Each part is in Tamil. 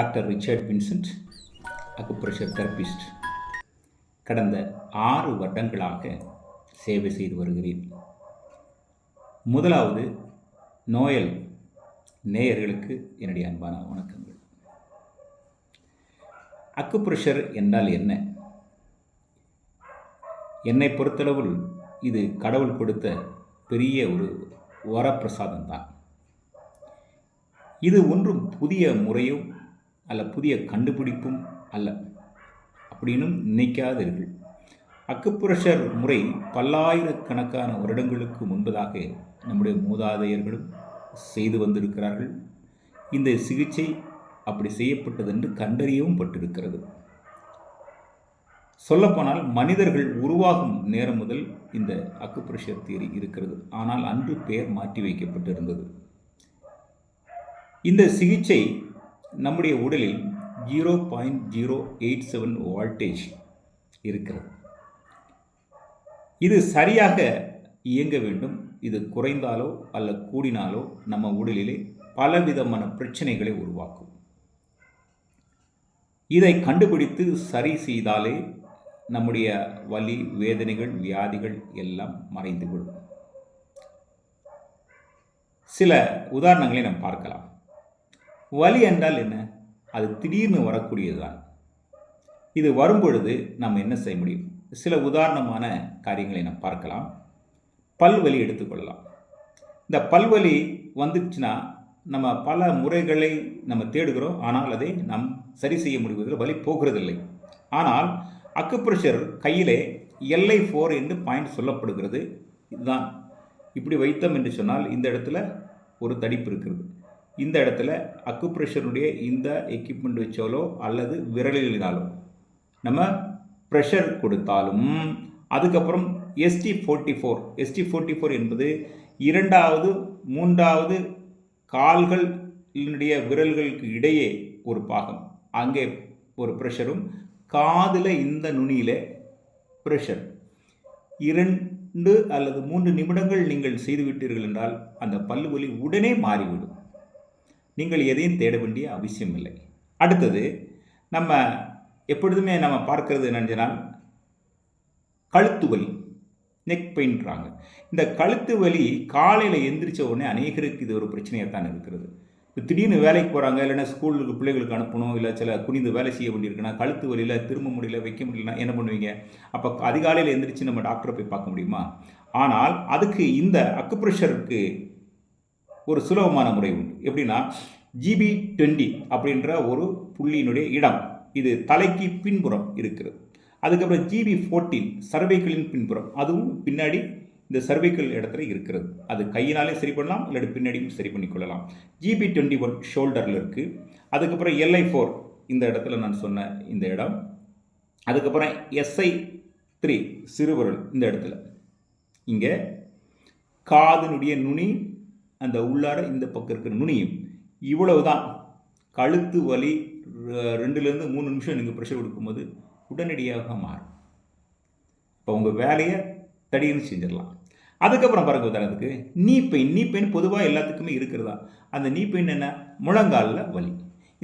Doctor Richard Vincent, acupressure therapist. கடந்த 6 வருடங்களாக சேவை செய்து வருகிறேன். முதலாவது நோயல் நேயர்களுக்கு என்னுடைய அன்பான வணக்கங்கள். அக்குப்ரெஷர் என்றால் என்ன? என்னை பொறுத்தளவில் இது கடவுள் கொடுத்த பெரிய ஒரு வரப்பிரசாதம் தான். இது ஒன்றும் புதிய முறையும் அல்ல, புதிய கண்டுபிடிப்பும் அல்ல அப்படின்னும் நினைக்காதீர்கள். அக்குப்ரெஷர் முறை பல்லாயிரக்கணக்கான வருடங்களுக்கு முன்பதாக நம்முடைய மூதாதையர்களும் செய்து வந்திருக்கிறார்கள். இந்த சிகிச்சை அப்படி செய்யப்பட்டது என்று கண்டறியவும் பட்டிருக்கிறது. சொல்லப்போனால் மனிதர்கள் உருவாகும் நேரம் முதல் இந்த அக்குப்ரெஷர் தியரி இருக்கிறது. ஆனால் அன்று பெயர் மாற்றி வைக்கப்பட்டிருந்தது. இந்த சிகிச்சை நம்முடைய உடலில் 0.087 வோல்டேஜ் இருக்கிறது. இது சரியாக இயங்க வேண்டும். இது குறைந்தாலோ அல்ல கூடினாலோ நம்ம உடலிலே பலவிதமான பிரச்சனைகளை உருவாக்கும். இதை கண்டுபிடித்து சரி செய்தாலே நம்முடைய வலி, வேதனைகள், வியாதிகள் எல்லாம் மறைந்துவிடும். சில உதாரணங்களை நாம் பார்க்கலாம். வலி என்றால் என்ன? அது திடீர்னு வரக்கூடியதுதான். இது வரும்பொழுது நம்ம என்ன செய்ய முடியும்? சில உதாரணமான காரியங்களை நாம் பார்க்கலாம். பல்வலி எடுத்துக்கொள்ளலாம். இந்த பல்வலி வந்துச்சுன்னா நம்ம பல முறைகளை நம்ம தேடுகிறோம். ஆனால் அதை நாம் சரி செய்ய முடிவதில் வலி போகிறதில்லை. ஆனால் அக்குப்ரெஷர் கையிலே LI4 என்று பாயிண்ட் சொல்லப்படுகிறது. இதுதான் இப்படி வைத்தோம் என்று சொன்னால் இந்த இடத்துல ஒரு தடிப்பு இருக்கிறது. இந்த இடத்துல அக்குப்ரெஷருடைய இந்த எக்யூப்மெண்ட் வச்சாலோ அல்லது விரல்களினாலோ நம்ம ப்ரெஷர் கொடுத்தாலும், அதுக்கப்புறம் ST44 என்பது 2வது 3வது கால்களினுடைய விரல்களுக்கு இடையே ஒரு பாகம், அங்கே ஒரு ப்ரெஷரும், காதில் இந்த நுனியில் ப்ரெஷர். 2 அல்லது 3 நிமிடங்கள் நீங்கள் செய்துவிட்டீர்கள் என்றால் அந்த பல்லு வலி உடனே மாறிவிடும். நீங்கள் எதையும் தேட வேண்டிய அவசியம் இல்லை. அடுத்தது நம்ம எப்பொழுதுமே நம்ம பார்க்கறது என்னென்னால் கழுத்து வலி, நெக் பெயின்றாங்க. இந்த கழுத்து வலி காலையில் எந்திரிச்ச உடனே அநேகருக்கு இது ஒரு பிரச்சனையாக தான் இருக்கிறது. இப்போ திடீர்னு வேலைக்கு போகிறாங்க, இல்லைன்னா ஸ்கூலுக்கு பிள்ளைகளுக்கு அனுப்பணும், இல்லை சில குனிந்து வேலை செய்ய வேண்டியிருக்குன்னா கழுத்து வலியில் திரும்ப முடியல, வைக்க முடியலன்னா என்ன பண்ணுவீங்க? அப்போ அதிகாலையில் எந்திரிச்சு நம்ம டாக்டரை போய் பார்க்க முடியுமா? ஆனால் அதுக்கு இந்த அக்குப்ரெஷருக்கு ஒரு சுலபமான முறை உண்டு. எப்படின்னா GB20 அப்படின்ற ஒரு புள்ளியினுடைய இடம், இது தலைக்கு பின்புறம் இருக்கிறது. அதுக்கப்புறம் GB14 சர்வைக்கலின் பின்புறம், அதுவும் பின்னாடி இந்த சர்வைக்கல் இடத்துல இருக்கிறது. அது கையினாலே சரி பண்ணலாம், இல்லாட்டி பின்னாடியும் சரி பண்ணிக்கொள்ளலாம். GB21 ஷோல்டரில் இருக்குது. அதுக்கப்புறம் LI4 இந்த இடத்துல நான் சொன்ன இந்த இடம். அதுக்கப்புறம் SI3 சிறுவிரல் இந்த இடத்துல, இங்கே காதினுடைய நுனி, அந்த உள்ளார இந்த பக்கம் இருக்கிற நுனியும். இவ்வளவு தான். கழுத்து வலி 2லேருந்து 3 நிமிஷம் நீங்கள் ப்ரெஷர் கொடுக்கும்போது உடனடியாக மாறும். இப்போ உங்கள் வேலையை தடின்னு செஞ்சிடலாம். அதுக்கப்புறம் பாருங்க, உதாரணத்துக்கு நீ பெயின் பொதுவாக எல்லாத்துக்குமே இருக்கிறதா. அந்த நீ பெயின் என்ன? முழங்காலில் வலி.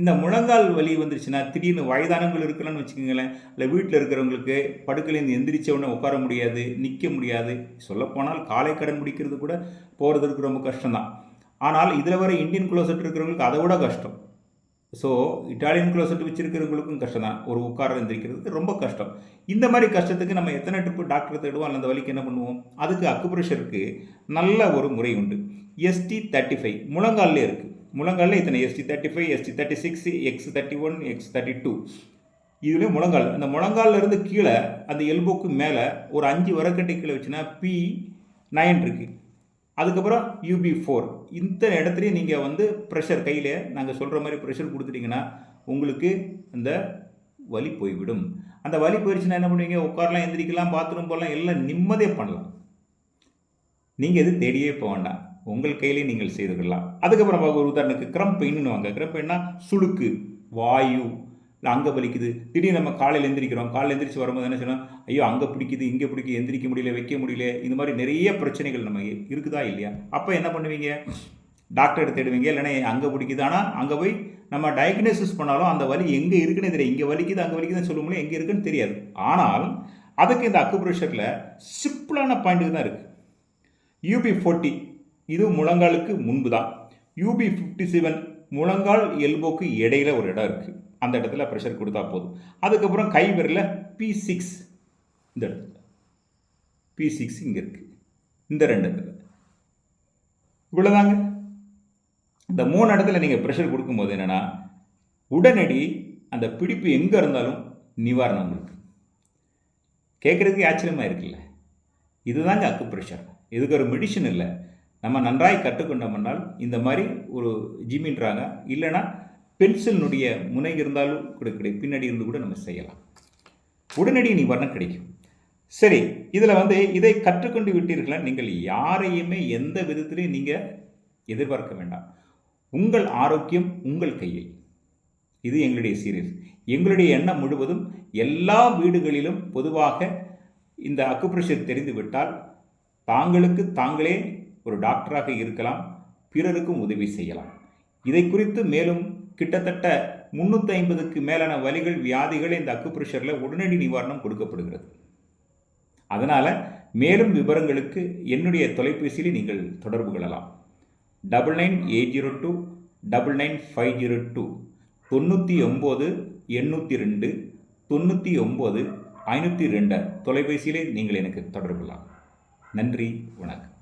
இந்த முழங்கால் வலி வந்துருச்சுன்னா திடீர்னு வயதானவங்கள் இருக்கலாம்னு வச்சுக்கோங்களேன், இல்லை வீட்டில் இருக்கிறவங்களுக்கு படுக்கையிலேருந்து எந்திரிச்ச உடனே உட்கார முடியாது, நிற்க முடியாது. சொல்லப்போனால் காலை கடன் பிடிக்கிறது கூட போகிறதுக்கு ரொம்ப கஷ்டம்தான். ஆனால் இதில் வர இந்தியன் க்ளோசெட் இருக்கிறவங்களுக்கு அதை விட கஷ்டம். ஸோ இட்டாலியன் க்ளோசெட் வச்சுருக்கிறவங்களுக்கும் கஷ்டம் தான், ஒரு உட்கார எந்திரிக்கிறதுக்கு ரொம்ப கஷ்டம். இந்த மாதிரி கஷ்டத்துக்கு நம்ம எத்தனை ட்ரிப்பு டாக்டர் தேடுவோம், அந்த வலிக்கு என்ன பண்ணுவோம்? அதுக்கு அக்குப்ரெஷருக்கு நல்ல ஒரு முறை உண்டு. ST35 முழங்காலே இருக்குது. முழங்காலில் இத்தனை ST35, ST36, X31, X32, இதுலேயும் முழங்கால். அந்த முழங்காலிருந்து கீழே அந்த எல்போக்கு மேலே ஒரு 5 வரக்கட்டை கீழே வச்சுன்னா P9 இருக்குது. அதுக்கப்புறம் UB4. இந்த இடத்துலையும் நீங்கள் ப்ரெஷர் கையில் நாங்கள் சொல்கிற மாதிரி ப்ரெஷர் கொடுத்துட்டிங்கன்னா உங்களுக்கு அந்த வலி போய்விடும். அந்த வலி போயிடுச்சுன்னா என்ன பண்ணுவீங்க? உட்காரலாம், எந்திரிக்கலாம், பாத்ரூம் போகலாம், எல்லாம் நிம்மதியாக பண்ணலாம். நீங்கள் எது தேடியே போக வேண்டாம், உங்கள் கையிலே நீங்கள் செய்துக்கலாம். அதுக்கப்புறம் ஒரு உதாரணத்துக்கு கிரம் பெயின்னு வாங்க. கிரம் பெயின்னா சுளுக்கு, வாயு, இல்லை அங்கே வலிக்குது. திடீர்னு நம்ம காலையில் எந்திரிக்கிறோம், காலையில் எந்திரிச்சு வரும்போது என்ன சொன்னால், ஐயோ அங்கே பிடிக்குது, இங்கே பிடிக்குது, எந்திரிக்க முடியல, வைக்க முடியல, இந்த மாதிரி நிறைய பிரச்சனைகள் நம்ம இருக்குதா இல்லையா? அப்போ என்ன பண்ணுவீங்க? டாக்டர் தேடுவீங்க, இல்லைன்னா அங்கே பிடிக்குது. ஆனால் அங்கே போய் நம்ம டயக்னோசிஸ் பண்ணாலும் அந்த வலி எங்கே இருக்குன்னு தெரியாது. இங்கே வலிக்குது அங்கே வலிக்குதுன்னு சொல்லும்போது எங்கே இருக்குன்னு தெரியாது. ஆனால் அதுக்கு இந்த அக்குப்ரெஷரில் சிம்பிளான பாயிண்ட்டு தான் இருக்குது. UB40 இது முழங்காலுக்கு முன்பு தான். UB57 முழங்கால் எல்போக்கு இடையில ஒரு இடம் இருக்குது. அந்த இடத்துல ப்ரெஷர் கொடுத்தா போதும். அதுக்கப்புறம் கை விரலில் P6 இந்த இடத்துல P6 இங்கே இருக்குது. இந்த 2 இடத்துல இவ்வளோதாங்க. இந்த 3 இடத்துல நீங்கள் ப்ரெஷர் கொடுக்கும்போது என்னென்னா உடனடி அந்த பிடிப்பு எங்கே இருந்தாலும் நிவாரணம் உங்களுக்கு. கேட்குறதுக்கு ஆச்சரியமாக இருக்குல்ல. இதுதாங்க அக்குப்ரெஷர். இதுக்கு ஒரு மெடிசன் இல்லை. நம்ம நன்றாய் கற்றுக்கொண்டோம்னால் இந்த மாதிரி ஒரு ஜிம்மின்றாங்க, இல்லைன்னா பென்சிலினுடைய முனை இருந்தாலும் கூட பின்னாடி இருந்து கூட நம்ம செய்யலாம். உடனடி நிவாரணம் கிடைக்கும். சரி, இதில் இதை கற்றுக்கொண்டு விட்டீர்களா, நீங்கள் யாரையுமே எந்த விதத்திலையும் நீங்கள் எதிர்பார்க்க வேண்டாம். உங்கள் ஆரோக்கியம் உங்கள் கையில். இது எங்களுடைய சீரியஸ். எங்களுடைய எண்ணம் முழுவதும் எல்லா வீடுகளிலும் பொதுவாக இந்த அக்குப்ரெஷர் தெரிந்துவிட்டால் தாங்களுக்கு தாங்களே ஒரு டாக்டராக இருக்கலாம், பிறருக்கும் உதவி செய்யலாம். இதை குறித்து மேலும் கிட்டத்தட்ட 350க்கு மேலான வலிகள், வியாதிகள் இந்த அக்குப்ரெஷரில் உடனடி நிவாரணம் கொடுக்கப்படுகிறது. அதனால் மேலும் விவரங்களுக்கு என்னுடைய தொலைபேசியில் நீங்கள் தொடர்பு கொள்ளலாம். 9980299502 99 802 99 502 தொலைபேசியிலே நீங்கள் எனக்கு தொடர்பு கொள்ளலாம். நன்றி, வணக்கம்.